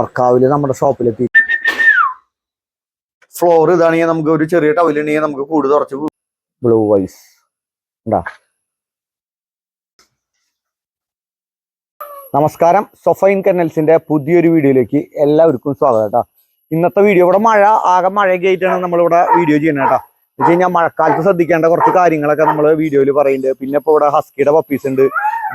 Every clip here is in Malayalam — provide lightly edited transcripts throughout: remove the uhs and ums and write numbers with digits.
വർക്കാവില് നമ്മുടെ ഷോപ്പിലെത്തി. ഫ്ലോർ ഇതാണെങ്കിൽ നമുക്ക് ഒരു ചെറിയ ടവലുണ്ടെങ്കിൽ നമുക്ക് കൂട് തുറച്ച് ബ്ലൂ വൈസ് ഉണ്ടാ. നമസ്കാരം, സൊഫൈൻ കെന്നൽസിന്റെ പുതിയൊരു വീഡിയോയിലേക്ക് എല്ലാവർക്കും സ്വാഗതം കേട്ടോ. ഇന്നത്തെ വീഡിയോ ഇവിടെ ആകെ മഴയൊക്കെ ആയിട്ടാണ് നമ്മളിവിടെ വീഡിയോ ചെയ്യുന്നത് കേട്ടോ. എന്ന് വെച്ച് കഴിഞ്ഞാൽ മഴക്കാലത്ത് ശ്രദ്ധിക്കേണ്ട കുറച്ച് കാര്യങ്ങളൊക്കെ നമ്മൾ വീഡിയോയിൽ പറയുന്നുണ്ട്. പിന്നെ ഇപ്പോൾ ഇവിടെ ഹസ്കിയുടെ പപ്പീസ് ഉണ്ട്,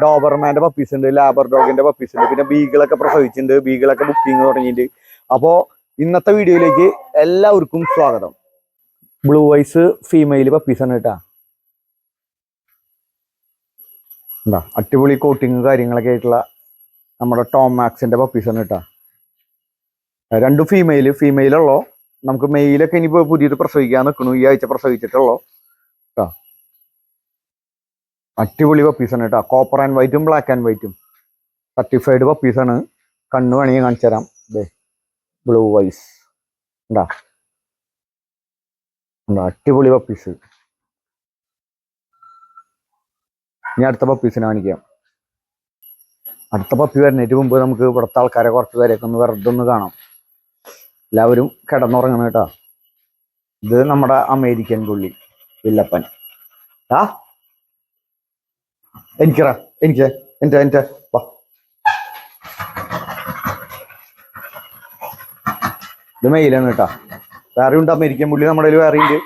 ഡോബർമാന്റെ പപ്പീസ് ഉണ്ട്, ലാബർ ഡോഗിന്റെ പപ്പീസ് ഉണ്ട്, പിന്നെ ബീഗിളൊക്കെ പ്രസവിച്ചിട്ടുണ്ട്, ബീഗിളൊക്കെ ബുക്കിംഗ് തുടങ്ങിയിട്ടുണ്ട്. അപ്പോൾ ഇന്നത്തെ വീഡിയോയിലേക്ക് എല്ലാവർക്കും സ്വാഗതം. ബ്ലൂ വൈസ് ഫീമെയിൽ പപ്പീസാണ് കേട്ടോ. എന്താ അടിപൊളി കോട്ടിങ് കാര്യങ്ങളൊക്കെ ആയിട്ടുള്ള നമ്മുടെ ടോം മാക്സിന്റെ പപ്പീസാണ് കേട്ടോ. രണ്ടും ഫീമെയിലുള്ളോ. നമുക്ക് മെയിലൊക്കെ ഇനിയിപ്പോൾ പുതിയത് പ്രസവിക്കാൻ നിൽക്കണു, ഈ ആഴ്ച പ്രസവിച്ചിട്ടുള്ളോ കേട്ടോ. അടിപൊളി പപ്പീസാണ് കേട്ടോ. കോപ്പർ ആൻഡ് വൈറ്റും ബ്ലാക്ക് ആൻഡ് വൈറ്റും സർട്ടിഫൈഡ് പപ്പീസാണ്. കണ്ണു വേണമെങ്കിൽ കാണിച്ചു തരാം. ബ്ലൂ വൈസ് ഉണ്ടാ, അടിപൊളി പപ്പീസ്. ഇനി അടുത്ത പപ്പീസിനെ കാണിക്കാം. അടുത്ത പപ്പി വരുന്നതിന് മുമ്പ് നമുക്ക് ഇവിടുത്തെ ആൾക്കാരെ കുറച്ച് പേരെയൊക്കെ ഒന്ന് വെറുതെ ഒന്ന് കാണാം. എല്ലാവരും കിടന്നുറങ്ങണം കേട്ടോ. ഇത് നമ്മുടെ അമേരിക്കൻ പുള്ളി വില്ലപ്പൻ. എന്റെ വാ. ഇത് മെയിലാണ് കേട്ടോ. വേറെ ഉണ്ട് അമേരിക്കൻ പുള്ളി നമ്മുടെ കയ്യിൽ വേറെ ഉണ്ട്.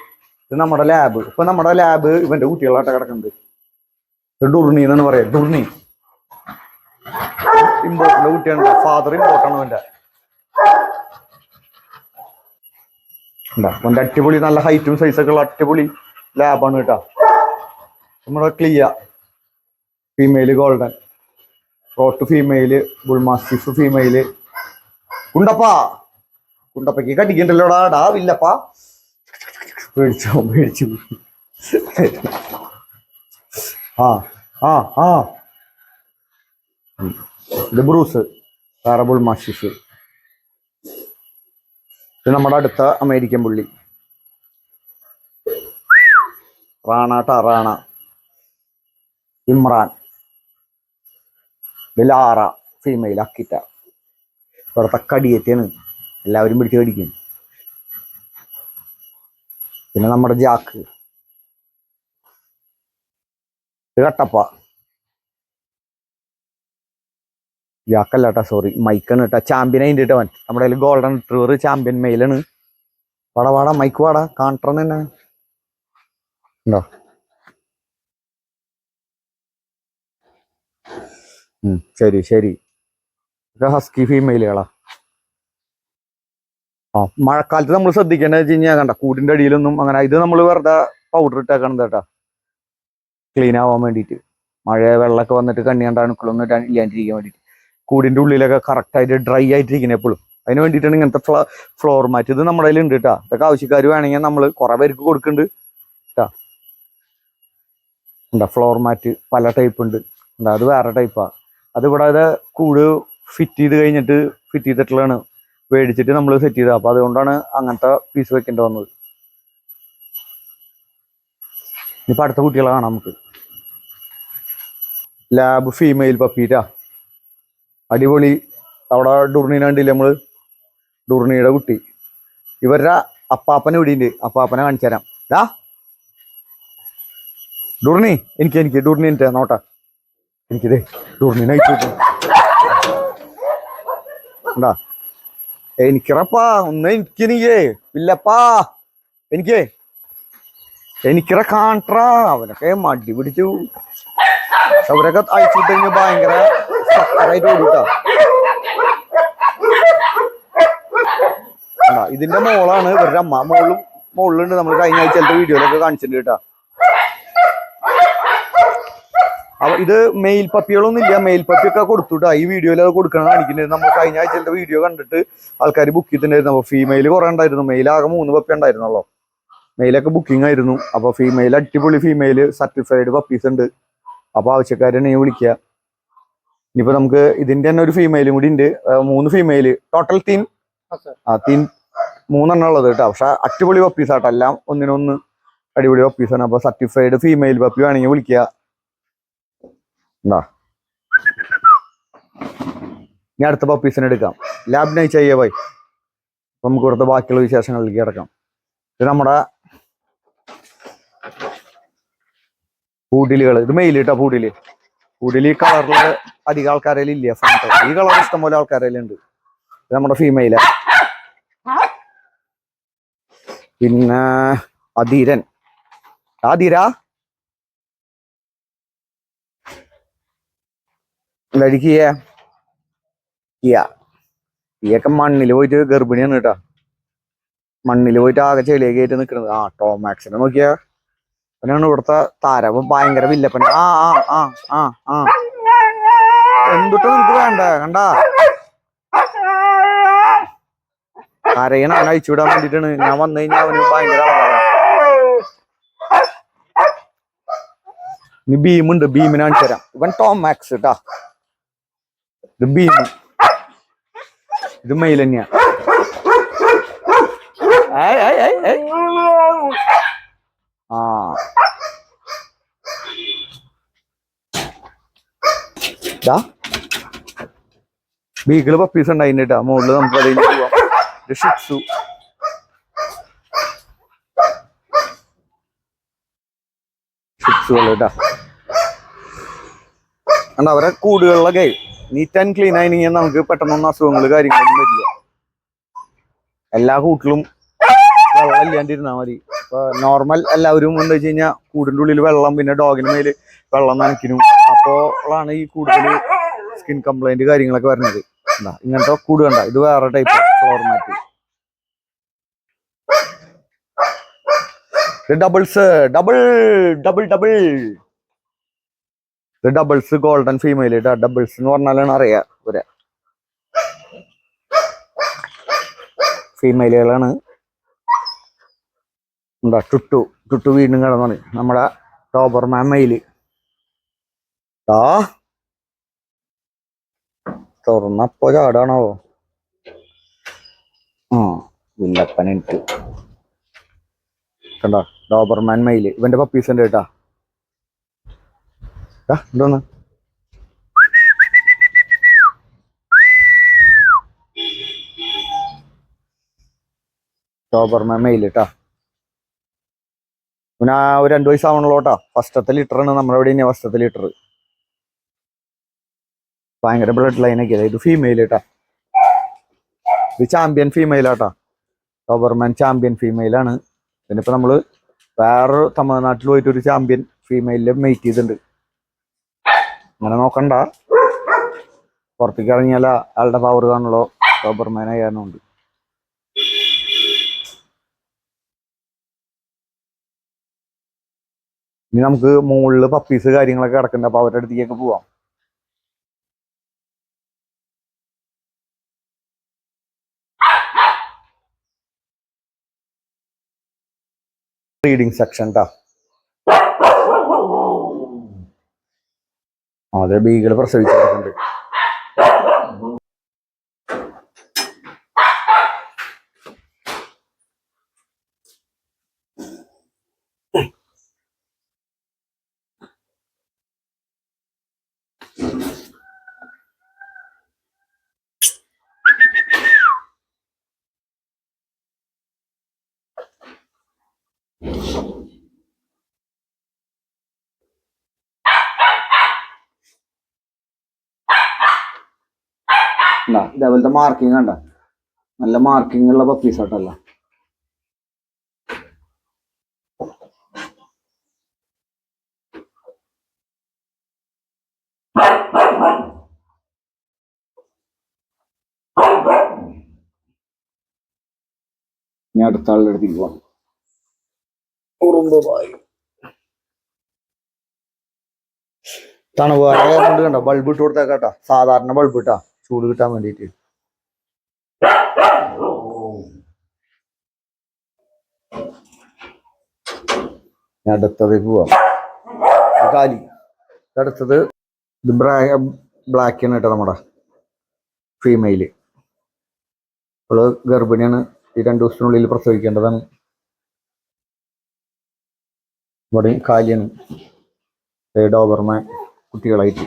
ഇത് നമ്മുടെ ലാബ്. ഇപ്പൊ നമ്മുടെ ലാബ് ഇവന്റെ കുട്ടികളായിട്ട് കിടക്കുന്നുണ്ട്. ഡുർണി എന്നാണ് പറയാ. ഡുർണി ഇമ്പോർട്ടന്റെ കുട്ടിയാണ്. ഫാദർ ഇമ്പോർട്ടാണ് അവന്റെ. അവന്റെ അടിപൊളി നല്ല ഹൈറ്റും സൈസൊക്കെ ഉള്ള അടിപൊളി ലാബാണ് കേട്ടോ. നമ്മുടെ ക്ലിയ female golden, Rott female, bullmastiff female. കുണ്ടപ്പയ്ക്ക് കടിക്കണ്ടല്ലോടാ ഡാ വില്ലപ്പാ. പേടിച്ചു. ഇത് ബ്രൂസ്, വേറെ ബുൾമാസ്റ്റിഫ്. ഇത് നമ്മുടെ അടുത്ത അമേരിക്കൻ പുള്ളി റാണ ഇമ്രാൻ. ഇത് ലാറ ഫീമെയിൽ അക്കിറ്റ. ഇവിടുത്തെ കടിയേറ്റാണ്, എല്ലാവരും പിടിച്ച് കടിക്കും. പിന്നെ നമ്മുടെ ജാക്ക്, ഇത് കട്ടപ്പ. ജാക്കല്ല കേട്ടോ, സോറി, മൈക്കാണ് കേട്ടോ. ചാമ്പ്യൻ അതിൻ്റെ ഇട്ടവൻ നമ്മുടെ കയ്യിൽ ഗോൾഡൻ റിട്രീവർ ചാമ്പ്യൻ മെയിലാണ്. വാടാ മൈക്ക് വാടാ, കാണിട്ടെന്ന് തന്നെ ഉണ്ടോ. ശരി. ഇതൊക്കെ ഹസ്കി ഫീമെയിലുകളാ. മഴക്കാലത്ത് നമ്മൾ ശ്രദ്ധിക്കേണ്ടത് വെച്ച് കഴിഞ്ഞാൽ കണ്ട കൂടിന്റെ അടിയിലൊന്നും അങ്ങനെ. ഇത് നമ്മൾ വെറുതെ പൗഡർ ഇട്ടേക്കണം കേട്ടോ, ക്ലീൻ ആവാൻ വേണ്ടിയിട്ട്. മഴ വെള്ളമൊക്കെ വന്നിട്ട് കണ്ണി കണ്ട അണുക്കളൊന്നും ഇല്ലാണ്ടിരിക്കാൻ വേണ്ടിയിട്ട്. കൂടിന്റെ ഉള്ളിലൊക്കെ കറക്റ്റായിട്ട് ഡ്രൈ ആയിട്ടിരിക്കുന്നത് എപ്പോഴും. അതിന് വേണ്ടിയിട്ടാണ് ഇങ്ങനത്തെ ഫ്ലോർ മാറ്റ്. ഇത് നമ്മുടെ കയ്യിൽ ഉണ്ട് കേട്ടോ. ഇതൊക്കെ ആവശ്യക്കാർ വേണമെങ്കിൽ നമ്മൾ കുറെ പേർക്ക് കൊടുക്കുന്നുണ്ട് കേട്ടോ. എന്താ ഫ്ലോർ മാറ്റ് പല ടൈപ്പ് ഉണ്ട്. എന്താ അത് വേറെ ടൈപ്പാ. അത് ഇവിടെ കൂട് ഫിറ്റ് ചെയ്തിട്ടുള്ളതാണ്, മേടിച്ചിട്ട് നമ്മൾ സെറ്റ് ചെയ്തത്. അപ്പൊ അതുകൊണ്ടാണ് അങ്ങനത്തെ പീസ് വെക്കേണ്ടി വന്നത്. ഇനിയിപ്പോ അടുത്ത കുട്ടികളെ കാണാം നമുക്ക്. ലാബ് ഫീമെയിൽ പപ്പീറ്റാ, അടിപൊളി. അവിടെ ഡുർണീനെ കണ്ടില്ലേ നമ്മള്, ഡുർണിയുടെ കുട്ടി. ഇവരുടെ അപ്പാപ്പനെ ഇവിടെയുണ്ട്, അപ്പാപ്പനെ കാണിച്ചു തരാം. ഡുർണി എനിക്ക് ഡുർണി എൻ്റെ നോട്ടാ. എനിക്കിതേ ഡുർണീനെ അയച്ചു ഉണ്ടാ. എനിക്കിറപ്പാ ഒന്ന് നീയേ ഇല്ലപ്പാ. എനിക്കിറ കാണ്ട്രാ. അവനൊക്കെ മടി പിടിച്ചു. അവരൊക്കെ അയച്ചിട്ട് കഴിഞ്ഞ് ഭയങ്കര സക്കറായിട്ട് ഓടിട്ടാ. ഇതിന്റെ മോളാണ് ഇവരുടെ അമ്മ. മോളിലുണ്ട്. നമ്മൾ കഴിഞ്ഞ ആഴ്ചത്തെ വീഡിയോയിലൊക്കെ കാണിച്ചിട്ടുണ്ട് കേട്ടോ. അപ്പൊ ഇത് മെയിൽ പപ്പികളൊന്നും ഇല്ല. മെയിൽ പപ്പിയൊക്കെ കൊടുത്തുട്ടാ. ഈ വീഡിയോയിൽ അത് കൊടുക്കണം കാണിക്കുന്നത്. നമ്മൾ കഴിഞ്ഞ ആഴ്ചത്തെ വീഡിയോ കണ്ടിട്ട് ആൾക്കാർ ബുക്ക് ചെയ്തിട്ടുണ്ടായിരുന്നു. അപ്പൊ ഫീമെയിൽ കുറെ ഉണ്ടായിരുന്നു. മെയിൽ ആകെ 3 പപ്പി ഉണ്ടായിരുന്നല്ലോ. മെയിലൊക്കെ ബുക്കിംഗ് ആയിരുന്നു. അപ്പൊ ഫീമെയിൽ അടിപൊളി ഫീമെയിൽ സർട്ടിഫൈഡ് പപ്പീസ് ഉണ്ട്. അപ്പൊ ആവശ്യക്കാരെന്നെ വിളിക്കുക. ഇനിയിപ്പോ നമുക്ക് ഇതിന്റെ തന്നെ ഒരു ഫീമെയിലും കൂടി ഉണ്ട്. 3 ഫീമെയിൽ ടോട്ടൽ തീൻ 3 ഉള്ളത് കേട്ടോ. പക്ഷെ അടിപൊളി പപ്പീസാട്ടോ. എല്ലാം ഒന്നിനൊന്ന് അടിപൊളി പപ്പീസാണ്. അപ്പൊ സർട്ടിഫൈഡ് ഫീമെയിൽ പപ്പി വേണമെങ്കിൽ വിളിക്കുക. എന്താ ഇനി അടുത്ത പപ്പീസിനെ എടുക്കാം. ലാബ് നൈ ചെയ്യേ ഭായ്. നമുക്ക് ഇവിടുത്തെ ബാക്കിയുള്ള വിശേഷങ്ങളിലേക്ക് കിടക്കാം. ഇത് നമ്മുടെ പൂഡിലുകൾ. ഇത് മെയിൽ കേട്ടോ. പൂഡിൽ ഈ കളറില് അധികം ആൾക്കാരിൽ ഇല്ല. ഈ കളർ ഇഷ്ടംപോലെ ആൾക്കാരിലുണ്ട്. ഇത് നമ്മുടെ ഫീമെയില. പിന്നെ അധീരൻ. ആതിര ഈയൊക്കെ മണ്ണിൽ പോയിട്ട് ഗർഭിണിയാണ് കേട്ടാ. മണ്ണിൽ പോയിട്ട് ആകെ ചെളിയൊക്കെ ആയിട്ട് നിൽക്കുന്നത്. ടോമാക്സിനെ നോക്കിയാ അവനാണ് ഇവിടുത്തെ താരം. ഭയങ്കര വില്ലപ്പൻ. എന്തുട്ടാ നിനക്ക് വേണ്ട? കണ്ടാ കരയണ അവനെ അയച്ചുവിടാൻ വേണ്ടിട്ടാണ്. ഞാൻ വന്നു കഴിഞ്ഞാൽ അവന് ഭയങ്കര ഇനി ഭീമുണ്ട്. ഭീമിനെ കാണിച്ചു തരാം. ഇവൻ ടോമാക്സ് കേട്ടാ. ഇത് ഭീം. ഇത് മെയിൽ തന്നെയാ. ബീഗിള് പപ്പീസ് ഉണ്ടായിന് കേട്ടാ. മുകളില് നമുക്ക് അതിൽ പോവാം. ഷിറ്റ്സു. കേട്ടാ. കണ്ട അവരെ കൂടുകളിലൊക്കെ നീറ്റ് ആൻഡ് ക്ലീൻ ആയി നമുക്ക് പെട്ടെന്നൊന്നും അസുഖങ്ങൾ കാര്യങ്ങളൊന്നും വരില്ല. എല്ലാ കൂട്ടിലും വെള്ളം ഇല്ലാണ്ടിരുന്നാൽ മതി. ഇപ്പൊ നോർമൽ എല്ലാവരും എന്താ വെച്ച് കഴിഞ്ഞാൽ കൂടിൻ്റെ ഉള്ളിൽ വെള്ളം, പിന്നെ ഡോഗിന് മേല് വെള്ളം നനയ്ക്കുന്നു. അപ്പോഴാണ് ഈ കൂടുതൽ സ്കിൻ കംപ്ലൈന്റ് കാര്യങ്ങളൊക്കെ വരുന്നത്. എന്താ ഇങ്ങനത്തെ കൂട് കണ്ട. ഇത് വേറെ ടൈപ്പ് ഫ്ലോർ മാറ്റ്. ഡബിൾസ്. ഇത് ഡബിൾസ് ഗോൾഡൻ ഫീമെയിൽ കേട്ടോ. ഡബിൾസ് എന്ന് പറഞ്ഞാലാണ് അറിയാ. ഒരു ഫീമെയിലുകളാണ്. എന്താ ടുട്ടു വീണ്ടും കിടന്നാണ്. നമ്മുടെ ഡോബർമാൻ മെയില്. തുറന്നപ്പോ ചാടാണോ? വില്ലപ്പനിട്ട് കണ്ടോ. Dobermann mail. ഇവന്റെ പപ്പീസ് ഉണ്ട് കേട്ടാ. എന്തോന്ന് ഡോബർമാൻ മെയില് കേട്ടാ. പിന്നെ ഒരു 2 വയസ്സാവണല്ലോ കേട്ടാ. ഫസ്റ്റത്തെ ലിറ്ററാണ് നമ്മുടെ ഇവിടെ. ഇനി ഫസ്റ്റത്തെ ലിറ്റർ. ഭയങ്കര ബ്ലഡ് ലൈനൊക്കെ. ഇത് ഫീമെയിൽ കേട്ടാ. ഇത് ചാമ്പ്യൻ ഫീമെയിലാട്ടാ. ഡോബർമാൻ ചാമ്പ്യൻ ഫീമെയിലാണ്. ഇതിനിപ്പോ നമ്മള് വേറൊരു തമിഴ്നാട്ടിൽ പോയിട്ട് ഒരു ചാമ്പ്യൻ ഫീമെയിലിനെ മെയ്റ്റ് ചെയ്തിട്ടുണ്ട്. അങ്ങനെ നോക്കണ്ട. പുറത്തേക്ക് ഇറങ്ങിയാൽ ആളുടെ പവർ കാണുള്ളൂ. ഡോബർമാൻ ആയാലുണ്ട്. ഇനി നമുക്ക് മുകളില് പപ്പീസ് കാര്യങ്ങളൊക്കെ കിടക്കുന്നുണ്ട്. അപ്പൊ അവരുടെ അടുത്തേക്ക് പോവാം. ബ്രീഡിംഗ് സെക്ഷൻ ട്ടാ. അതെ ബീഗിൾ പ്രസവിച്ചിട്ടുണ്ട്. ഇതേപോലത്തെ മാർക്കിങ് കണ്ട. നല്ല മാർക്കിംഗ് ഉള്ള പപ്പീസ് ആട്ടല്ല. ഞാൻ അടുത്ത ആളുടെ അടുത്തേക്ക് പോവാം. തണുപ്പ് കണ്ട. ബൾബ് ഇട്ട് കൊടുത്തേക്കാട്ടാ. സാധാരണ ബൾബ് ഇട്ടാ ചൂട് കിട്ടാൻ വേണ്ടിട്ട്. ഞാൻ അടുത്തതേക്ക് പോവാം. കാലി. അടുത്തത് ഇത് ബ്ലാക്ക് ആണ് കേട്ടോ. നമ്മുടെ ഫീമെയില്. അവള് ഗർഭിണിയാണ്. ഈ 2 ദിവസത്തിനുള്ളിൽ പ്രസവിക്കേണ്ടതാണ്. ഇവിടെ കാലിയാണ്. ഡോബർമാൻ കുട്ടികളായിട്ട്.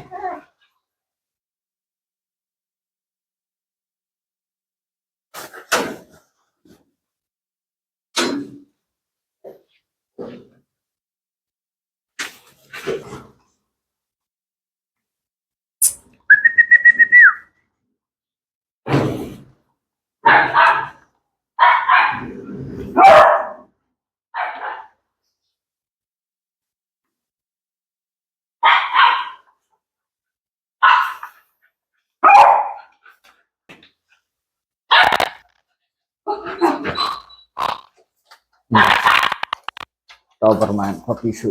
Doberman puppies.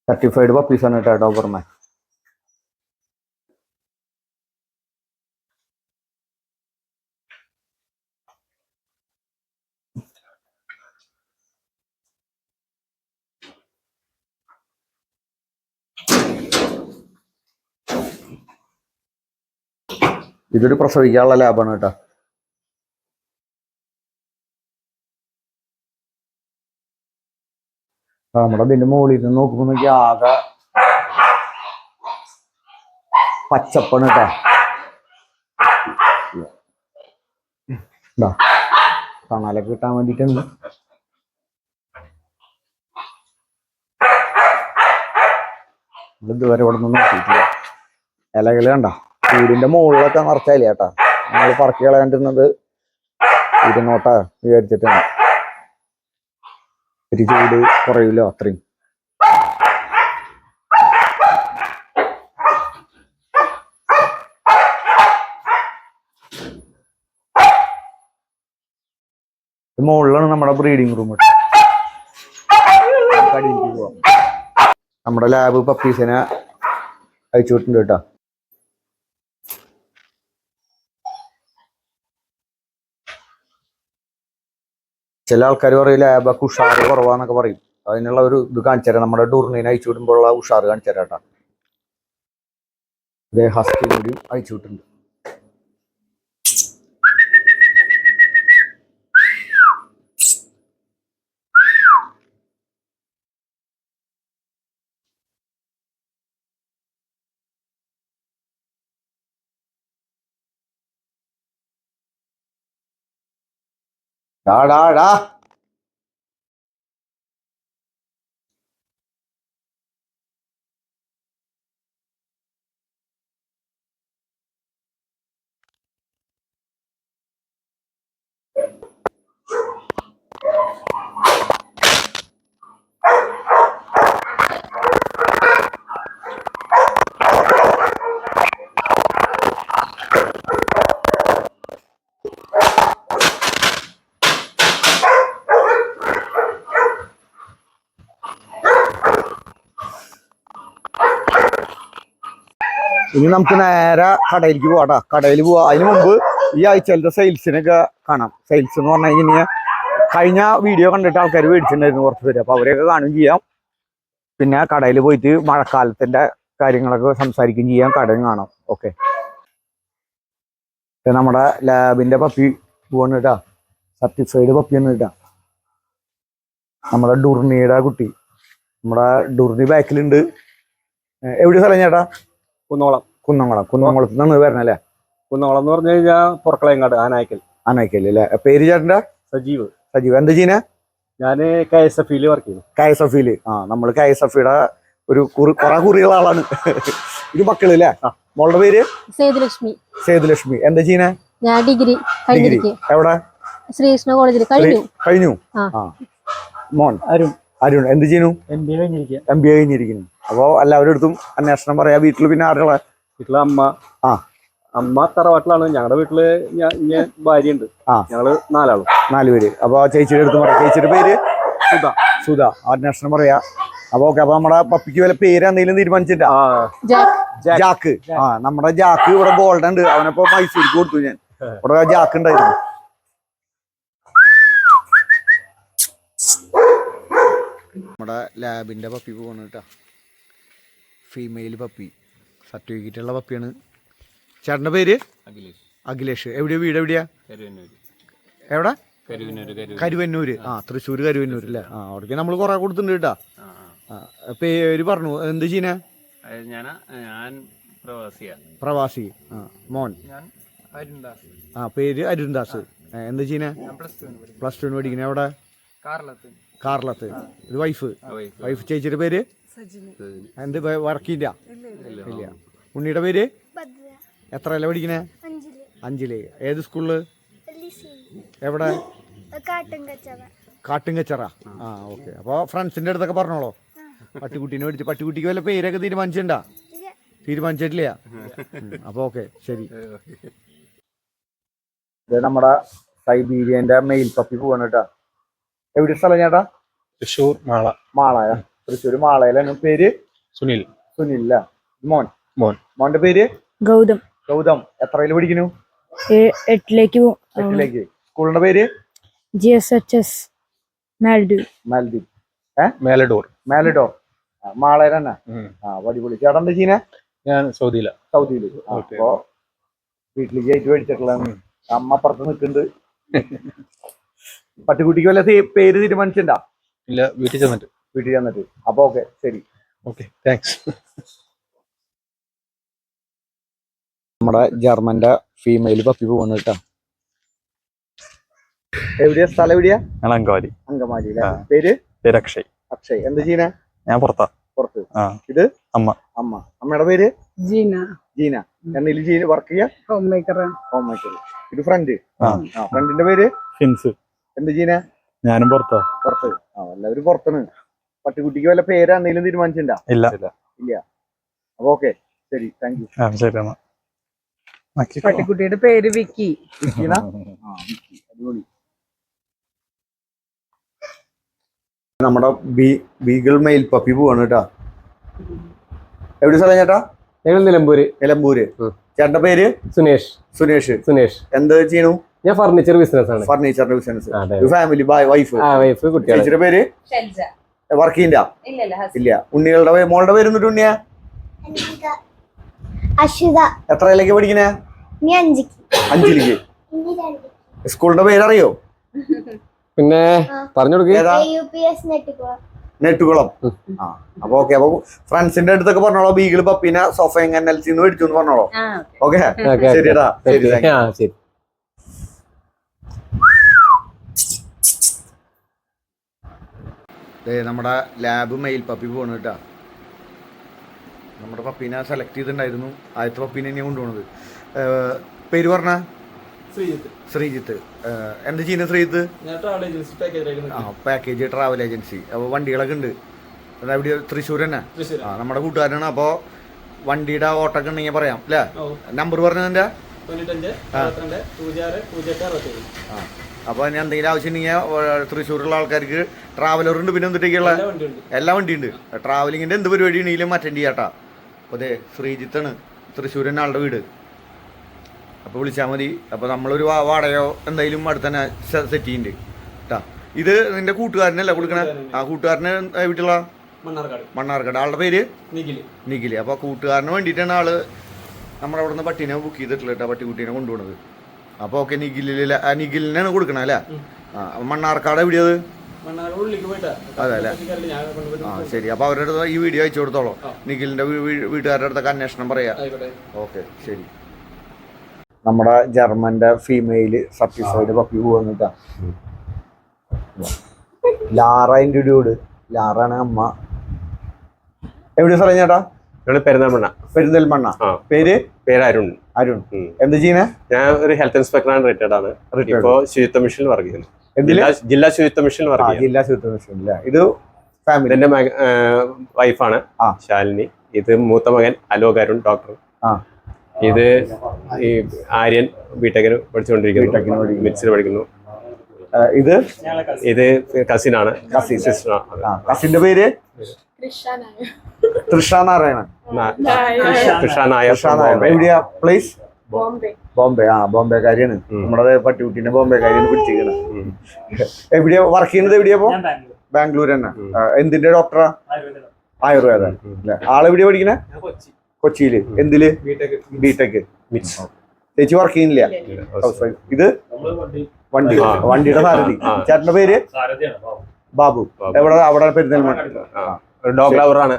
സർട്ടിഫൈഡ് പപ്പീസാണ് കേട്ടോ ഡോബർമാൻ. ഇതൊരു പ്രസവിക്കാനുള്ള ലാബാണ് കേട്ടോ. നമ്മുടെ ഇതിന്റെ മുകളിൽ നിന്ന് നോക്കുമ്പോ ആകെ പച്ചപ്പാണ് കേട്ടോ. തണലൊക്കെ കിട്ടാൻ വേണ്ടിയിട്ടുണ്ട്. ഇതുവരെ ഇവിടെ നിന്ന് നോക്കിയിട്ടില്ല. ഇലകള് കണ്ട വീടിന്റെ മുകളിലൊക്കെ നിറച്ചായില്ല കേട്ടാ. നമ്മൾ പറക്കി കളയാണ്ടിരുന്നത് ഇരുന്നോട്ടാ വിചാരിച്ചിട്ടാണ്. ഒരു ചൂട് കുറയില്ലോ അത്രയും. മുകളിലാണ് നമ്മുടെ ബ്രീഡിംഗ് റൂം. അടിയിലേക്ക് പോവാം. നമ്മുടെ ലാബ് പപ്പീസിനെ അയച്ചു വിട്ടിട്ടുണ്ട് കേട്ടോ. ചില ആൾക്കാർ പറയും ലാബൊക്കെ ഉഷാറ് കുറവാന്നൊക്കെ പറയും. അതിനുള്ള ഒരു ഇത് കാണിച്ചു തരാം. നമ്മുടെ ഡുർണീനെ അയച്ചു വിടുമ്പോഴുള്ള ഉഷാറ് കാണിച്ചു തരാം കേട്ടോ. ഇതേ ഹസ്കി കൂടി അയച്ചു വിട്ടിട്ടുണ്ട്. ഡാ ഇനി നമുക്ക് നേരെ കടയിലേക്ക് പോവാട്ടാ. കടയിൽ പോവാ. അതിന് മുമ്പ് ഈ ആഴ്ചയിലത്തെ സെയിൽസിനൊക്കെ കാണാം. സെയിൽസ് എന്ന് പറഞ്ഞു കഴിഞ്ഞാൽ കഴിഞ്ഞ വീഡിയോ കണ്ടിട്ട് ആൾക്കാർ മേടിച്ചിട്ടുണ്ടായിരുന്നു കുറച്ച് പേര്. അപ്പോൾ അവരെയൊക്കെ കാണുകയും ചെയ്യാം. പിന്നെ കടയിൽ പോയിട്ട് മഴക്കാലത്തിന്റെ കാര്യങ്ങളൊക്കെ സംസാരിക്കുകയും ചെയ്യാം. കടയും കാണാം. ഓക്കെ. നമ്മുടെ ലാബിന്റെ പപ്പി പോവാണ് കേട്ടാ. സർട്ടിഫൈഡ് പപ്പിയാണ് കേട്ടാ. നമ്മുടെ ഡുർണിയുടെ കുട്ടി. നമ്മുടെ ഡുർണി ബാക്കിലുണ്ട്. എവിടെ സ്ഥലം ചേട്ടാ? കുന്നോളം. കുന്നംകുളത്ത് നിന്ന് വരണല്ലേ? കുന്നോളം എന്ന് പറഞ്ഞു കഴിഞ്ഞാൽ പുറക്കളയങ്ങാട് ആനായ്ക്കൽ അല്ലേ? പേര് ചേട്ടൻ്റെ? സജീവ്. എന്താ ചെയ്യുന്ന? ഞാൻ KSF വർക്ക് ചെയ്യുന്നു. KSF നമ്മൾ KSF ഒരു കുറെ കുറികളുടെ ആളാണ്. ഇത് മക്കള് അല്ലേ? മോളുടെ പേര് സേതുലക്ഷ്മി. എന്താ ചെയ്യുന്നേ? ഞാൻ ഡിഗ്രി എവിടെ? ശ്രീകൃഷ്ണ കോളേജിൽ കഴിഞ്ഞു. മോൻ അരുൺ എന്ത് ചെയ്യുന്നു? MBA കഴിഞ്ഞിരിക്കുന്നു. അപ്പൊ എല്ലാവരുടെ അടുത്തും അന്വേഷണം പറയാ. വീട്ടില് പിന്നെ ആരുള്ള? വീട്ടിലെ അമ്മ തറവാട്ടിലാണ്. ഞങ്ങളുടെ വീട്ടില് ഭാര്യ ഉണ്ട്. ഞങ്ങള് 4 ആളും. 4 പേര്. അപ്പൊ ചേച്ചിയുടെ അടുത്ത് പറയാം. ചേച്ചിയുടെ പേര് സുധ. അന്വേഷണം പറയാ. അപ്പൊ ഓക്കെ. അപ്പൊ നമ്മുടെ പപ്പിക്ക് വല്ല പേര് എന്തെങ്കിലും തീരുമാനിച്ചിട്ടാ? ജാക്ക്. നമ്മുടെ ജാക്ക് ഇവിടെ ഗോൾഡൻ ഉണ്ട്. അവനപ്പോ മൈസൂർക്ക് കൊടുത്തു ഞാൻ. ഇവിടെ ജാക്ക് ഉണ്ടായിരുന്നു. നമ്മുടെ ലാബിന്റെ പപ്പി പോകണം കേട്ടോ. Female puppy. സർട്ടിഫിക്കറ്റ് ഉള്ള പപ്പിയാണ്. ചേട്ടൻ്റെ പേര്? അഖിലേഷ്. എവിടെയാ വീട്? എവിടെയാ? എവിടെ? കരുവന്നൂര്. തൃശ്ശൂർ കരുവന്നൂർ അല്ലേ? അവിടേക്ക് നമ്മൾ കുറെ കൊടുത്തിട്ടുണ്ട് കേട്ടാ. പേര് പറഞ്ഞു. എന്ത് ചെയ്യുന്നേ? പ്രവാസി. മോൻ? പേര് അരുൺദാസ്. എന്ത് ചെയ്യുന്നേ? +2 പഠിക്കണേ. എവിടെ? കാർലത്ത്. ഒരു വൈഫ്. ചേച്ചിയുടെ പേര്? എന്ത് വർക്ക് ചെയ്യില്ല? ഉണ്ണിയുടെ പേര് എത്രയല്ല പഠിക്കണേ? 5ല്. ഏത് സ്കൂളില്? എവിടെ? കാട്ടുങ്കച്ചറ. ആ ഓക്കെ. അപ്പോൾ ഫ്രണ്ട്സിന്റെ അടുത്തൊക്കെ പറഞ്ഞോളൂ പട്ടിക്കുട്ടീനെ മേടിച്ച്. പട്ടിക്കുട്ടിക്ക് വല്ല പേരൊക്കെ തീരുമാനിച്ചിട്ടുണ്ടാ? തീരുമാനിച്ചിട്ടില്ല. അപ്പോൾ ഓക്കെ ശരി. ഇത് നമ്മുടെ സൈബീരിയന്റെ മെയിൽ പപ്പി പോവാണ് കേട്ടാ. എവിടെ സ്ഥലം ചേട്ടാ? തൃശ്ശൂർ മാളായ. തൃശ്ശൂർ മാളയിലാണ്. പേര്? സുനിൽ. സുനിൽ. മോന്റെ പേര്? ഗൗതം. എത്രയില് പഠിക്കുന്നു? 8ലേക്ക്. സ്കൂളിന്റെ പേര്? GSHS മേലഡോർ. മാളയിൽ തന്നെ. അടിപൊളി. ചേട്ടൻ എന്താ ചെയ്യുന്നേ? ഞാൻ സൗദിയില്. അപ്പൊ വീട്ടിലേക്ക് ആയിട്ട് മേടിച്ചിട്ടുള്ളതാണ്. അമ്മ അപ്പുറത്ത് നിൽക്കുന്നുണ്ട്. പട്ടിക്കുട്ടിക്ക് വല്ല പേര് തീരുമാനിച്ചിട്ടുണ്ടാ? ഇല്ല, വീട്ടിൽ ചെന്നിട്ട്. അപ്പൊ ഓക്കെ ശരി. Okay, thanks. നമ്മുടെ ജർമ്മന്റെ ഫീമെയിൽ പപ്പി പോവാണ് കേട്ടാ. എവിടെയാ സ്ഥലം? എവിടെയാ? അങ്കമാലി. പേര്? അക്ഷയ്. എന്താ ചെയ്യണേ? ഞാൻ പുറത്ത്. ഇത് അമ്മയുടെ പേര്? ജീന. എന്തെങ്കിലും ചെയ്ത് വർക്ക് ചെയ്യാ? Home maker. ഇത് ഫ്രണ്ടിന്റെ പേര്? ഹിൻസ്. എന്ത് ചെയ്യണേ? ഞാനും പുറത്ത്. എല്ലാവരും പുറത്താണ്. പട്ടിക്കുട്ടിക്ക് വല്ല പേര് എന്തെങ്കിലും തീരുമാനിച്ചിട്ടുണ്ടാ? ഇല്ല. അപ്പൊ ഓക്കെ ശരി. Thank you. ശരി. പട്ടിക്കുട്ടിയുടെ പേര് വിക്കി. അടിപൊളി. നമ്മുടെ ബീഗിൾ മെയിൽ പപ്പി പോവാണ് കേട്ടാ. എവിടെ സ്ഥലം ചേട്ടാ? നിലമ്പൂര്. ചേട്ടന്റെ പേര്? സുനേഷ്. എന്ത് ചെയ്യണു? ഞാൻ ഫർണിച്ചർ ബിസിനസ് ആണ്. ഫർണിച്ചറിന്റെ ബിസിനസ്. ഫാമിലി, വൈഫ്, കുട്ടികൾ. ചേച്ചിയുടെ പേര്? വർക്ക് ചെയ്യണ്ട? ഇല്ല. ഉണ്ണികളുടെ മോളുടെ പേര് എന്നിട്ട്? ഉണ്ണിയാ? എത്രയിലേക്ക് പഠിക്കണേ? 5ലേക്ക്. സ്കൂളിന്റെ പേരറിയോ? പിന്നെ പറഞ്ഞു കൊടുക്കുക. നെട്ടുകുളം. അപ്പൊ ഓക്കെ. അപ്പൊ ഫ്രണ്ട്സിന്റെ അടുത്തൊക്കെ പറഞ്ഞോളൂ ബീഗിൾ പപ്പീനെ സൊഫയും കന്നൽസിന്ന് മേടിച്ചു എന്ന് പറഞ്ഞോളൂ. ഓക്കെ ശരിടാ. ശരി. നമ്മുടെ ലാബ് മെയിൽ പപ്പി പോണു കേട്ടാ. നമ്മുടെ പപ്പീനെ സെലക്ട് ചെയ്തിട്ടുണ്ടായിരുന്നു. ആദ്യത്തെ പപ്പീനെ തന്നെയാണ് കൊണ്ടുപോകുന്നത്. പേര് പറഞ്ഞ? ശ്രീജിത്ത്. എന്ത് ചെയ്യുന്നത് ശ്രീജിത്ത്? Package travel agency. അപ്പോൾ വണ്ടികളൊക്കെ ഉണ്ട്. എവിടെ? തൃശ്ശൂർ തന്നെ. നമ്മുടെ കൂട്ടുകാരനാണ്. അപ്പോൾ വണ്ടിയുടെ ഓട്ടൊക്കെ ഉണ്ടെങ്കിൽ പറയാം അല്ലേ? നമ്പർ പറഞ്ഞതിൻ്റെ? അപ്പോൾ ഞാൻ എന്തെങ്കിലും ആവശ്യം ഉണ്ടെങ്കിൽ തൃശ്ശൂരുള്ള ആൾക്കാർക്ക് ട്രാവലർ ഉണ്ട്. പിന്നെ എന്തിട്ടേക്കുള്ള എല്ലാ വണ്ടിയുണ്ട്. ട്രാവലിങ്ങിൻ്റെ എന്ത് പരിപാടി ഉണ്ടെങ്കിലും അറ്റൻഡ് ചെയ്യാട്ടാ. അപ്പോൾ അതെ ശ്രീജിത്താണ്. തൃശ്ശൂർ തന്നെ ആളുടെ വീട്. അപ്പോൾ വിളിച്ചാൽ മതി. അപ്പോൾ നമ്മളൊരു വാടകയോ എന്തായാലും അടുത്ത് തന്നെ സെറ്റ് ചെയ്യുന്നുണ്ട് കേട്ടാ. ഇത് നിന്റെ കൂട്ടുകാരനല്ലേ കൊടുക്കണേ? ആ കൂട്ടുകാരന് വീട്ടിലുള്ള മണ്ണാർക്കാട്. ആളുടെ പേര്? നിഖിൽ. അപ്പോൾ കൂട്ടുകാരന് വേണ്ടിയിട്ടാണ് ആള് നമ്മുടെ അവിടെ നിന്ന് പട്ടീനെ ബുക്ക് ചെയ്തിട്ടുള്ളത് കേട്ടോ. പട്ടിക്കുട്ടീനെ കൊണ്ടുപോകുന്നത്. അപ്പോൾ ഓക്കെ. നിഖിലിനാണ് കൊടുക്കണേ അല്ലേ? മണ്ണാർക്കാട് എവിടെയത്? അതെ അല്ലേ? ശരി. അപ്പോൾ അവരുടെ അടുത്ത് ഈ വീഡിയോ അയച്ചു കൊടുത്തോളൂ. നിഖിലിന്റെ വീട്ടുകാരുടെ അടുത്തൊക്കെ അന്വേഷണം പറയാ. ഓക്കെ ശരി. നമ്മുടെ ജർമ്മന്റെ ഫീമെയില് സർട്ടിഫൈഡ് പപ്പി പോവാന്നിട്ടാ. ലാറന്റെ ഡ്യൂഡ്. ലാറാണ് അമ്മ. എവിടെ സ്ഥലം ചേട്ടാ? പെരിന്തൽമണ്ണ. പേര്? അരുൺ. എന്ത് ചെയ്യുന്നേ? ഞാൻ ഒരു ഹെൽത്ത് ഇൻസ്പെക്ടറാണ്. റിട്ടയർഡ് ആണ്. ഇപ്പോ ശുചിത്വ മിഷനിൽ വർക്ക് ചെയ്യുന്നു. ജില്ലാ ശുചിത്വ മിഷനിൽ വർക്ക് ചെയ്യുന്നു. ജില്ലാ ശുചിത്വ മിഷൻ. ഇത് ഫാമിലി. എന്റെ വൈഫാണ് ശാലിനി. ഇത് മൂത്ത മകൻ അലോക് അരുൺ, ഡോക്ടർ. ഇത് ഈ ആര്യൻ ബിടെക്കിന് പഠിച്ചുകൊണ്ടിരിക്കുന്നു. മിഡ്സിന് പഠിക്കുന്നു. ഇത് കസിനാണ്. കസിന്റെ പേര്? തൃഷ നാരായണൻ. എവിടെയാ പ്ലേസ്? ബോംബെ. ബോംബെക്കാരിയാണ്. നമ്മുടെ പട്ടിക്കുട്ടീനെ ബോംബെക്കാരിയാണ് പിടിച്ചിരിക്കുന്നത്. എവിടെയാ വർക്ക് ചെയ്യുന്നത്? എവിടെയാ? ബാംഗ്ലൂർ തന്നെ. എന്തിന്റെ ഡോക്ടറാ? ആയുർവേദ. ആളെവിടെയാ പഠിക്കണേ? കൊച്ചിയില്. എന്തില്? ബിടെക്. ചേച്ചി വർക്ക് ചെയ്യുന്നില്ല? ഇത് വണ്ടിയുടെ സാരഥി. ചേട്ടന്റെ പേര്? ബാബു. എവിടെ? അവിടെ പെരുന്തൽമണ്ണ. ഡോഗ് ലവർ ആണ്.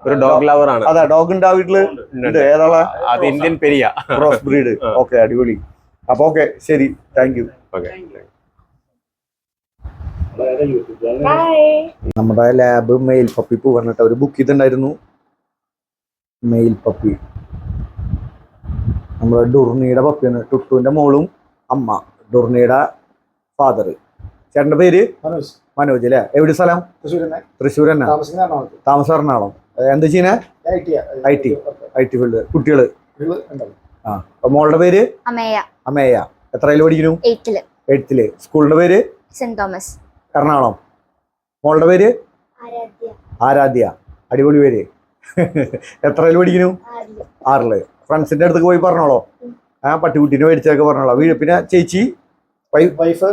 ഒരു ഡോഗ് ലവർ ആണ്. അതെ. ഡോഗ് ഉണ്ട് ആ വീട്ടില്? ഏതാ? അത് Indian Periya cross breed. Okay അടിപൊളി. അപ്പൊ ഓക്കെ ശരി. Thank you. നമ്മുടെ ലാബ് മെയിൽ പപ്പി പോകാൻ ഒരു ബുക്ക് ചെയ്തിട്ടുണ്ടായിരുന്നു. മെയിൽ പപ്പി നമ്മുടെ ഡുർണിയുടെ പപ്പിയാണ്. ടുട്ടുവിന്റെ മോളും അമ്മ, ഡുർണിയുടെ ഫാദർ. ചേട്ടന്റെ പേര് മനോജ് അല്ലേ? എവിടെ സ്ഥലം? തൃശ്ശൂർ തന്നെ. താമസം എറണാകുളം. എന്താ ചെയ്യുന്നേ? I T field. കുട്ടികള്? മോളുടെ പേര് അമേയ. എത്രയില് പഠിക്കുന്നു? 8th. സ്കൂളിന്റെ പേര് സെന്റ് തോമസ്, എറണാകുളം. മോളുടെ പേര് ആരാധ്യ. അടിപൊളി പേര്. എത്രയില് പഠിക്കുന്നു? 6th. ഫ്രണ്ട്സിന്റെ അടുത്ത് പോയി പറഞ്ഞോളോ, പട്ടിക്കുട്ടീനെ മേടിച്ചൊക്കെ പറഞ്ഞോളോ. പിന്നെ ചേച്ചി വൈഫ്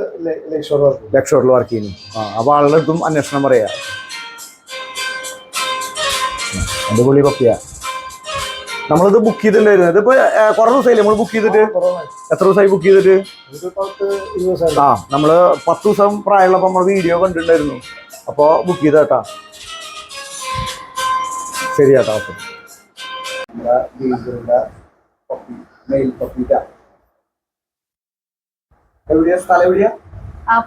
ലക്ഷോറിൽ വർക്ക് ചെയ്യുന്നു. അപ്പൊ ആളുടെ അടുത്തും അന്വേഷണം പറയാ. അടിപൊളി പപ്പിയ. നമ്മളിത് ബുക്ക് ചെയ്തിട്ടുണ്ടായിരുന്നു. ഇതിപ്പോ കുറെ ദിവസമായില്ലേ നമ്മൾ ബുക്ക് ചെയ്തിട്ട്? എത്ര ദിവസമായി ബുക്ക് ചെയ്തിട്ട്? നമ്മള് 10 ദിവസം പ്രായമുള്ളപ്പോ നമ്മൾ വീഡിയോ കണ്ടിട്ടുണ്ടായിരുന്നു. അപ്പൊ ബുക്ക് ചെയ്തേട്ടാ. ശരി ചേട്ടാ. ഓക്കെ. എവിടെയാ സ്ഥലം? എവിടെയാ?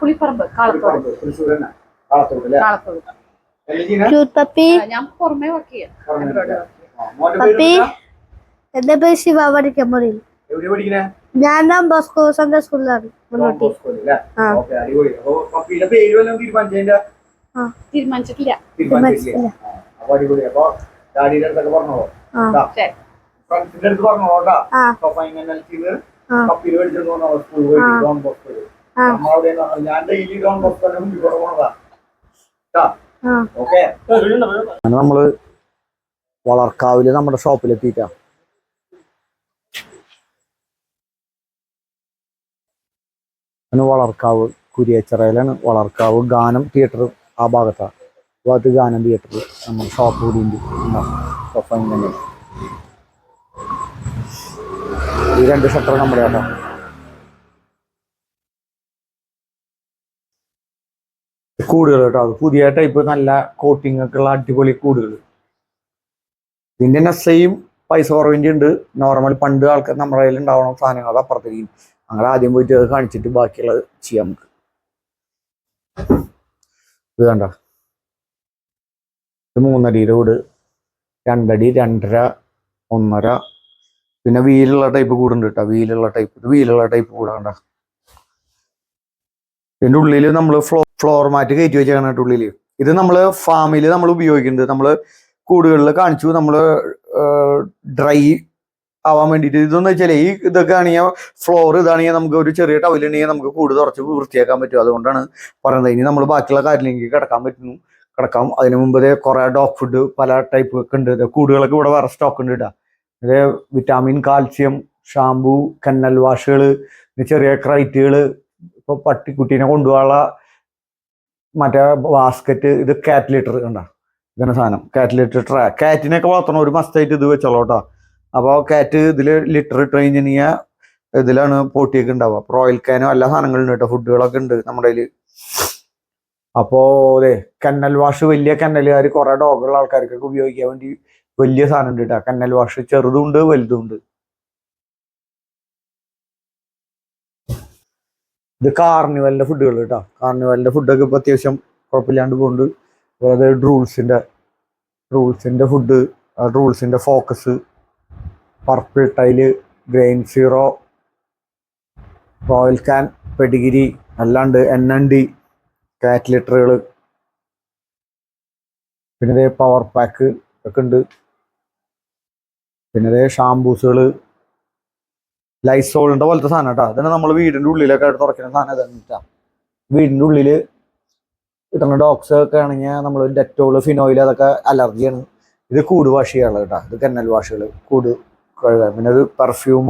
പുളിപ്പറമ്പ്, കാളത്തോട്. ഞാൻ പുറമെ വർക്ക് ചെയ്യാം. എന്റെ പേര് ശിവാവടി കെമ്മറിൽ. ഞാൻ ബോസ്കോ സൺഡേ സ്കൂളിലാണ്. തീരുമാനിച്ചിട്ടില്ല. നമ്മള് വളർക്കാവില് നമ്മുടെ ഷോപ്പിലെത്തിയിട്ടാ. വളർക്കാവ് കുരിയച്ചിറയിലാണ്. വളർക്കാവ് ഗാനം തിയേറ്റർ ആ ഭാഗത്താണ്. അത് ഗാനം തിയേറ്റർ നമ്മുടെ ഷോപ്പ് കൂടി ഉണ്ട്. ഈ 2 ഷട്ടർ നമ്മുടെ ആട്ടോ. കൂടുകൾ കേട്ടോ, അത് പുതിയ ടൈപ്പ് നല്ല കോട്ടിംഗ് ഒക്കെ ഉള്ള അടിപൊളി കൂടുകൾ. ഇതിന്റെ തന്നെ സെയിം പൈസ കുറവിൻ്റെ ഉണ്ട്. നോർമൽ പണ്ട് ആൾക്കാർ നമ്മുടെ കയ്യിൽ ഉണ്ടാവണം സാധനങ്ങൾ അത് അപ്പുറത്തേക്കും. അങ്ങനെ ആദ്യം പോയിട്ട് അത് കാണിച്ചിട്ട് ബാക്കിയുള്ളത് ചെയ്യാം നമുക്ക്. ഇത് കണ്ട, ഇത് 3 അടിയുടെ കൂട്, 2 അടി, 2.5, 1.5. പിന്നെ വീലുള്ള ടൈപ്പ് കൂടുണ്ട് കേട്ടോ. വീലുള്ള ടൈപ്പ് കൂടെ കണ്ട. ഇതിന്റെ ഉള്ളിൽ നമ്മൾ ഫ്ലോർ മാറ്റ് കയറ്റി വെച്ചാണ് ഉള്ളിൽ. ഇത് നമ്മൾ ഫാമിൽ നമ്മൾ ഉപയോഗിക്കുന്നുണ്ട്. നമ്മൾ കൂടുകളിൽ കാണിച്ചു. നമ്മൾ ഡ്രൈ ആവാൻ വേണ്ടിയിട്ട്. ഇതെന്ന് വെച്ചാൽ ഈ ഇതൊക്കെ ആണെങ്കിൽ ഫ്ലോർ ഇതാണെങ്കിൽ നമുക്ക് ഒരു ചെറിയ ടവലുണ്ടെങ്കിൽ നമുക്ക് കൂട് തുറച്ച് വൃത്തിയാക്കാൻ പറ്റും. അതുകൊണ്ടാണ് പറയുന്നത്. ഇനി നമ്മൾ ബാക്കിയുള്ള കാര്യത്തിലേക്ക് കിടക്കാം. അതിന് മുമ്പേ കുറെ ഡോഗ് ഫുഡ് പല ടൈപ്പ് ഒക്കെ ഉണ്ട്. കൂടുകളൊക്കെ ഇവിടെ വേറെ സ്റ്റോക്ക് ഉണ്ട് കേട്ടോ. ഇത് വിറ്റാമിൻ, കാൽസ്യം, ഷാമ്പു, കന്നൽ വാഷുകൾ, ചെറിയ ക്രൈറ്റുകൾ, ഇപ്പൊ പട്ടിക്കുട്ടീനെ കൊണ്ടുപോകാനുള്ള മറ്റേ ബാസ്ക്കറ്റ്. ഇത് കാറ്റ് ലിറ്റർ കണ്ട. ഇതാണ് സാധനം. കാറ്റ് ലിറ്റർ ട്രാ. കാറ്റിനൊക്കെ വളർത്തണം ഒരു മസ്റ്റായിട്ട് ഇത് വെച്ചോളൂ കേട്ടോ. അപ്പോൾ കാറ്റ് ഇതിൽ ലിറ്റർ ഇട്ട് കഴിഞ്ഞാൽ ഇതിലാണ് പോട്ടിയൊക്കെ ഉണ്ടാവുക. റോയൽ കാനും എല്ലാ സാധനങ്ങളും കേട്ടോ. ഫുഡുകളൊക്കെ ഉണ്ട് നമ്മുടെ കയ്യിൽ. അപ്പോൾ അതെ, കന്നൽ വാഷ് വലിയ കന്നലുകാർ കുറെ ഡോഗുള്ള ആൾക്കാർക്കൊക്കെ ഉപയോഗിക്കാൻ വേണ്ടി വലിയ സാധനം ഉണ്ട് കേട്ടോ. കന്നൽ വാഷ് ചെറുതുണ്ട് വലുതുണ്ട്. ഇത് കാർണിവലിന്റെ ഫുഡുകൾ കേട്ടോ. കാർണിവലിന്റെ ഫുഡൊക്കെ ഇപ്പൊ അത്യാവശ്യം കുഴപ്പമില്ലാണ്ട് പോകുന്നുണ്ട്. അതായത് റൂൾസിന്റെ ഫുഡ്, റൂൾസിന്റെ ഫോക്കസ്, പർപ്പിൾ ടൈല്, grain zero, Royal Canin, pedigree അല്ലാണ്ട് NND, കാറ്റ് ലിറ്ററുകൾ, പിന്നെ ഇതേ പവർ പാക്ക് ഒക്കെ ഉണ്ട്. പിന്നെ ഇതേ ഷാംപൂസുകൾ, ലൈസോളിന്റെ പോലത്തെ സാധനം കേട്ടോ. ഇതാണ് നമ്മൾ വീടിന്റെ ഉള്ളിലൊക്കെ തുറക്കുന്ന സാധനം. ഇതാണ് വീടിന്റെ ഉള്ളില് കിട്ടുന്ന ഡോഗ്സ് ഒക്കെ ആണെങ്കിൽ നമ്മൾ ഡെറ്റോള്, ഫിനോയിൽ അതൊക്കെ അലർജിയാണ്. ഇത് കൂട് വാഷ് ചെയ്യാനുള്ളത് കേട്ടോ. ഇത് കന്നൽ വാഷുകൾ, കൂട് കഴുകാൻ. പിന്നെ ഇത് പെർഫ്യൂം,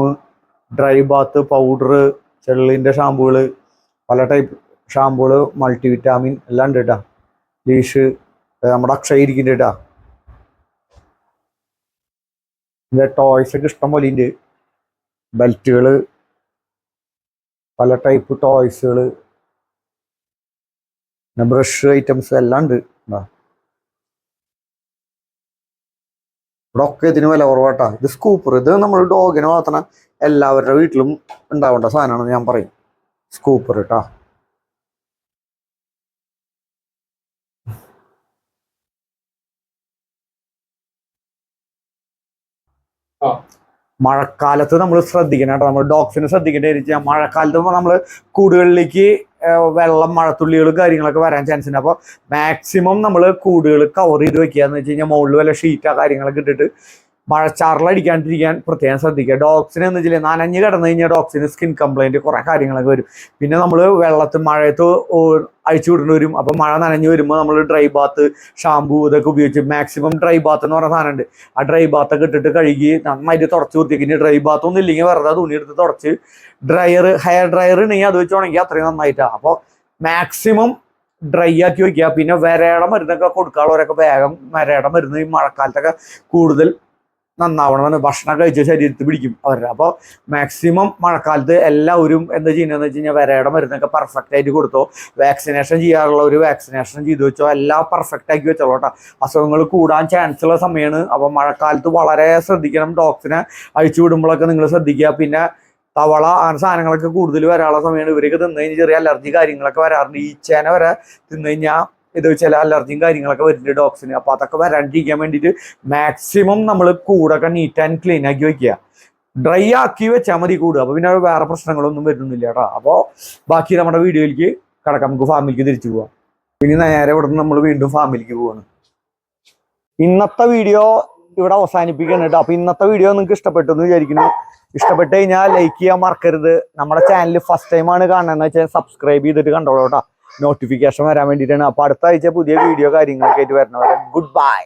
ഡ്രൈ ബാത്ത് പൗഡർ, ചെള്ളിന്റെ ഷാമ്പുകൾ, പല ടൈപ്പ് ഷാമ്പുകൾ, മൾട്ടി വിറ്റാമിൻ എല്ലാം ഉണ്ട് കേട്ടോ. ലീഷ് നമ്മുടെ അക്ഷയ ഇരിക്കുന്നുണ്ട് കേട്ടോ. ഇതിന്റെ ടോയ്സ് ഒക്കെ ഇഷ്ടം പോലെ ഉണ്ട്. ബെൽറ്റുകൾ, പല ടൈപ്പ് ടോയ്സുകൾ, പിന്നെ ബ്രഷ് ഐറ്റംസ് എല്ലാം ഉണ്ട്. ഇവിടെ ഒക്കെ ഇതിന് വില കുറവാട്ടാ. ഇത് സ്കൂപ്പർ. ഇത് നമ്മൾ ഡോഗിനെ വളർത്തണ എല്ലാവരുടെ വീട്ടിലും ഉണ്ടാവേണ്ട സാധനമാണെന്ന് ഞാൻ പറയും. സ്കൂപ്പർ കേട്ടാ. മഴക്കാലത്ത് നമ്മൾ ശ്രദ്ധിക്കണം കേട്ടോ. നമ്മൾ ഡോഗ്സിനെ ശ്രദ്ധിക്കേണ്ടി മഴക്കാലത്ത് നമ്മൾ കൂടുകളിലേക്ക് വെള്ളം മഴത്തുള്ളികളും കാര്യങ്ങളൊക്കെ വരാൻ ചാൻസ് ഉണ്ട്. അപ്പോൾ മാക്സിമം നമ്മൾ കൂടുകൾ കവർ ചെയ്ത് വെക്കുക എന്ന് വെച്ച് കഴിഞ്ഞാൽ മുകളിൽ വല്ല ഷീറ്റോ കാര്യങ്ങളൊക്കെ ഇട്ടിട്ട് മഴച്ചാറിലടിക്കാണ്ടിരിക്കാൻ പ്രത്യേകം ശ്രദ്ധിക്കുക. ഡോഗ്സിന് എന്ന് വെച്ചാൽ നനഞ്ഞ് കിടന്നു കഴിഞ്ഞാൽ ഡോഗ്സിന് സ്കിൻ കംപ്ലൈൻറ്റ് കുറേ കാര്യങ്ങളൊക്കെ വരും. പിന്നെ നമ്മൾ വെള്ളത്തിൽ മഴയത്ത് അഴിച്ചു വിടേണ്ടി വരും. അപ്പോൾ മഴ നനഞ്ഞ് വരുമ്പോൾ നമ്മൾ ഡ്രൈ ബാത്ത് ഷാമ്പൂ ഇതൊക്കെ ഉപയോഗിച്ച് മാക്സിമം ഡ്രൈ ബാത്ത് എന്ന് പറഞ്ഞ സാധനമുണ്ട്. ആ ഡ്രൈ ബാത്തൊക്കെ ഇട്ടിട്ട് കഴുകി നന്നായിട്ട് തുടച്ച് വൃത്തിയാക്കി. ഇനി ഡ്രൈ ബാത്ത് ഒന്നും ഇല്ലെങ്കിൽ വെറുതെ തുണി എടുത്ത് തുടച്ച് ഹെയർ ഡ്രയർ ഉണ്ടെങ്കിൽ അത് വെച്ച് ഉണെങ്കിൽ അത്രയും നന്നായിട്ടാണ്. അപ്പോൾ മാക്സിമം ഡ്രൈ ആക്കി വയ്ക്കുക. പിന്നെ വരയുടെ മരുന്നൊക്കെ കൊടുക്കാനുള്ളവരൊക്കെ വേഗം വരയുടെ മരുന്ന് ഈ മഴക്കാലത്തൊക്കെ കൂടുതൽ നന്നാവണമെന്ന് ഭക്ഷണം കഴിച്ച ശരീരത്തിൽ പിടിക്കും അവരുടെ. അപ്പോൾ മാക്സിമം മഴക്കാലത്ത് എല്ലാവരും എന്താ ചെയ്യുന്നതെന്ന് വെച്ച് കഴിഞ്ഞാൽ വരയുടെ മരുന്നൊക്കെ പെർഫെക്റ്റ് ആയിട്ട് കൊടുത്തോ. വാക്സിനേഷൻ ചെയ്യാറുള്ള ഒരു വാക്സിനേഷൻ ചെയ്തു വെച്ചോ. എല്ലാം പെർഫെക്റ്റ് ആക്കി വെച്ചോളൂ കേട്ടോ. അസുഖങ്ങൾ കൂടാൻ ചാൻസ് ഉള്ള സമയമാണ്. അപ്പോൾ മഴക്കാലത്ത് വളരെ ശ്രദ്ധിക്കണം. ഡോഗ്സിനെ അഴിച്ചു വിടുമ്പോഴൊക്കെ നിങ്ങൾ ശ്രദ്ധിക്കുക. പിന്നെ തവള അങ്ങനെ സാധനങ്ങളൊക്കെ കൂടുതൽ വരാനുള്ള സമയമാണ്. ഇവരൊക്കെ തിന്നു കഴിഞ്ഞാൽ ചെറിയ അലർജി കാര്യങ്ങളൊക്കെ വരാറുണ്ട്. ഈച്ചേനെ വരെ തിന്നു കഴിഞ്ഞാൽ ഇത് ചില അലർജിയും കാര്യങ്ങളൊക്കെ വരുന്നുണ്ട് ഡോഗ്സിന്. അപ്പോൾ അതൊക്കെ വരാണ്ടിരിക്കാൻ വേണ്ടിയിട്ട് മാക്സിമം നമ്മൾ കൂടൊക്കെ നീറ്റ് ആൻഡ് ക്ലീൻ ആക്കി വെക്കുക. ഡ്രൈ ആക്കി വെച്ചാൽ മതി കൂട്. അപ്പോൾ പിന്നെ വേറെ പ്രശ്നങ്ങളൊന്നും വരുന്നില്ല കേട്ടോ. അപ്പോൾ ബാക്കി നമ്മുടെ വീഡിയോയിലേക്ക് കിടക്കാം. നമുക്ക് ഫാമിലിക്ക് തിരിച്ചു പോവാം. പിന്നെ നേരെ ഇവിടെ നിന്ന് നമ്മൾ വീണ്ടും ഫാമിലിക്ക് പോവാണ്. ഇന്നത്തെ വീഡിയോ ഇവിടെ അവസാനിപ്പിക്കണം കേട്ടോ. അപ്പോൾ ഇന്നത്തെ വീഡിയോ നിങ്ങൾക്ക് ഇഷ്ടപ്പെട്ടു എന്ന് വിചാരിക്കുന്നു. ഇഷ്ടപ്പെട്ട് കഴിഞ്ഞാൽ ലൈക്ക് ചെയ്യാൻ മറക്കരുത്. നമ്മുടെ ചാനൽ ഫസ്റ്റ് ടൈമാണ് കാണുന്നതെന്ന് വെച്ചാൽ സബ്സ്ക്രൈബ് ചെയ്തിട്ട് കണ്ടോളൂ കേട്ടോ. നോട്ടിഫിക്കേഷൻ വരാൻ വേണ്ടിയിട്ടാണ്. അപ്പോൾ അടുത്ത ആഴ്ച പുതിയ വീഡിയോ കാര്യങ്ങളൊക്കെ ആയിട്ട് വരുന്നവരെ ഗുഡ് ബൈ.